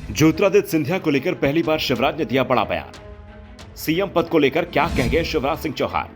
ज्योतिरादित्य सिंधिया को लेकर पहली बार शिवराज ने दिया बड़ा बयान। सीएम पद को लेकर क्या कह गए शिवराज सिंह चौहान।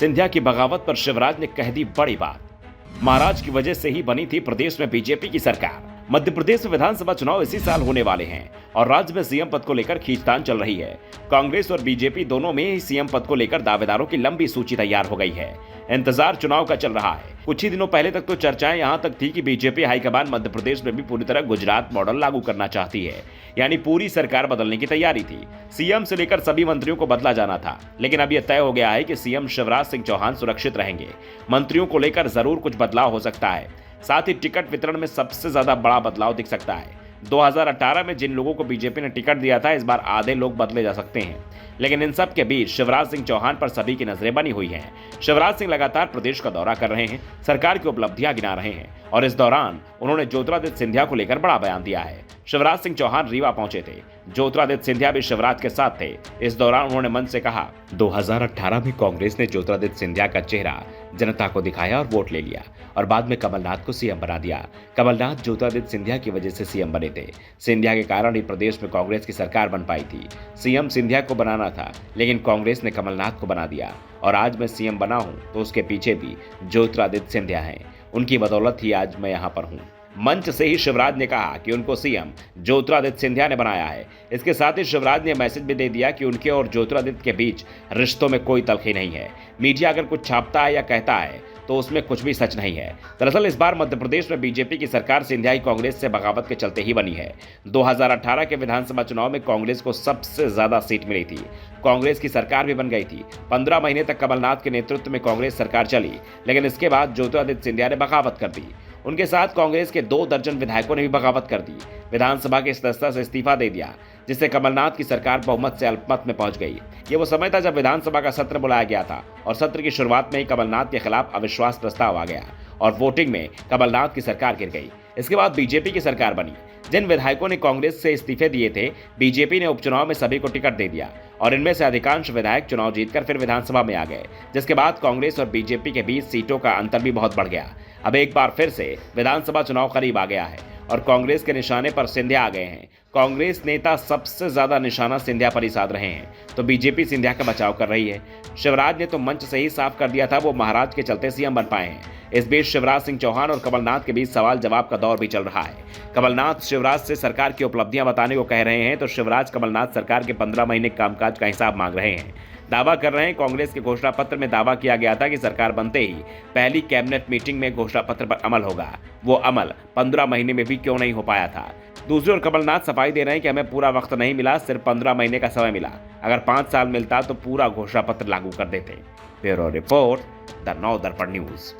सिंधिया की बगावत पर शिवराज ने कह दी बड़ी बात। महाराज की वजह से ही बनी थी प्रदेश में बीजेपी की सरकार। मध्य प्रदेश में विधानसभा चुनाव इसी साल होने वाले हैं और राज्य में सीएम पद को लेकर खींचतान चल रही है। कांग्रेस और बीजेपी दोनों में ही सीएम पद को लेकर दावेदारों की लंबी सूची तैयार हो गई है। इंतजार चुनाव का चल रहा है। कुछ ही दिनों पहले तक तो चर्चाएं यहां तक थी कि बीजेपी हाईकमान मध्य प्रदेश में भी पूरी तरह गुजरात मॉडल लागू करना चाहती है, यानी पूरी सरकार बदलने की तैयारी थी। सीएम से लेकर सभी मंत्रियों को बदला जाना था, लेकिन अब यह तय हो गया है कि सीएम शिवराज सिंह चौहान सुरक्षित रहेंगे। मंत्रियों को लेकर जरूर कुछ बदलाव हो सकता है, साथ ही टिकट वितरण में सबसे ज्यादा बड़ा बदलाव दिख सकता है। 2018 में जिन लोगों को बीजेपी ने टिकट दिया था, इस बार आधे लोग बदले जा सकते हैं। लेकिन इन सब के बीच शिवराज सिंह चौहान पर सभी की नजरें बनी हुई हैं। शिवराज सिंह लगातार प्रदेश का दौरा कर रहे हैं, सरकार की उपलब्धियां गिना रहे हैं और इस दौरान उन्होंने ज्योतिरादित्य सिंधिया को लेकर बड़ा बयान दिया है। शिवराज सिंह चौहान रीवा पहुंचे थे। ज्योतिरादित्य सिंधिया भी शिवराज के साथ थे। इस दौरान उन्होंने मंच से कहा, 2018 में कांग्रेस ने ज्योतिरादित्य सिंधिया का चेहरा जनता को दिखाया और वोट ले लिया और बाद में कमलनाथ को सीएम बना दिया। कमलनाथ ज्योतिरादित्य सिंधिया की वजह से सीएम बने थे। सिंधिया के कारण ही प्रदेश में कांग्रेस की सरकार बन पाई थी। सीएम सिंधिया को बनाना था, लेकिन कांग्रेस ने कमलनाथ को बना दिया और आज मैं सीएम बना हूं तो उसके पीछे भी ज्योतिरादित्य सिंधिया हैं। उनकी बदौलत ही आज मैं यहां पर हूं। मंच से ही शिवराज ने कहा कि उनको सीएम ज्योतिरादित्य सिंधिया ने बनाया है। इसके साथ ही शिवराज ने मैसेज भी दे दिया कि उनके और ज्योतिरादित्य के बीच रिश्तों में कोई तलखी नहीं है। मीडिया अगर कुछ छापता है या कहता है तो उसमें कुछ भी सच नहीं है। दरअसल इस बार मध्य प्रदेश में बीजेपी की सरकार सिंधियाई कांग्रेस से बगावत के चलते ही बनी है। 2018 के विधानसभा चुनाव में कांग्रेस को सबसे ज्यादा सीट मिली थी। कांग्रेस की सरकार भी बन गई थी। 15 महीने तक कमलनाथ के नेतृत्व में कांग्रेस सरकार चली, लेकिन इसके बाद ज्योतिरादित्य सिंधिया ने बगावत कर दी। उनके साथ कांग्रेस के 2 दर्जन विधायकों ने भी बगावत कर दी। विधानसभा के सदस्यता से इस्तीफा दे दिया, जिससे कमलनाथ की सरकार बहुमत से अल्पमत में पहुंच गई। ये वो समय था जब विधानसभा का सत्र बुलाया गया था और सत्र की शुरुआत में ही कमलनाथ के खिलाफ अविश्वास प्रस्ताव आ गया और वोटिंग में कमलनाथ की सरकार गिर गई। इसके बाद बीजेपी की सरकार बनी। जिन विधायकों ने कांग्रेस से इस्तीफे दिए थे, बीजेपी ने उपचुनाव में सभी को टिकट दे दिया और इनमें से अधिकांश विधायक चुनाव जीतकर फिर विधानसभा में आ गए, जिसके बाद कांग्रेस और बीजेपी के बीच सीटों का अंतर भी बहुत बढ़ गया। अब एक बार फिर से विधानसभा चुनाव करीब आ गया है और कांग्रेस के निशाने पर सिंधिया आ गए हैं। कांग्रेस नेता सबसे ज्यादा निशाना सिंधिया पर ही साध रहे हैं, तो बीजेपी सिंधिया का बचाव कर रही है। शिवराज ने तो मंच से ही साफ कर दिया था वो महाराज के चलते सीएम बन पाए हैं। इस बीच शिवराज सिंह चौहान और कमलनाथ के बीच सवाल जवाब का दौर भी चल रहा है। कमलनाथ शिवराज से सरकार की उपलब्धियां बताने को कह रहे हैं, तो शिवराज कमलनाथ सरकार के 15 महीने कामकाज का हिसाब मांग रहे हैं। दावा कर रहे हैं, कांग्रेस के घोषणा पत्र में दावा किया गया था कि सरकार बनते ही पहली कैबिनेट मीटिंग में घोषणा पत्र पर अमल होगा। वो अमल 15 महीने में भी क्यों नहीं हो पाया था। दूसरी ओर कमलनाथ सफाई दे रहे हैं कि हमें पूरा वक्त नहीं मिला, सिर्फ 15 महीने का समय मिला। अगर 5 साल मिलता तो पूरा घोषणा पत्र लागू कर देते। ब्यूरो रिपोर्ट, द नव दर्पण न्यूज।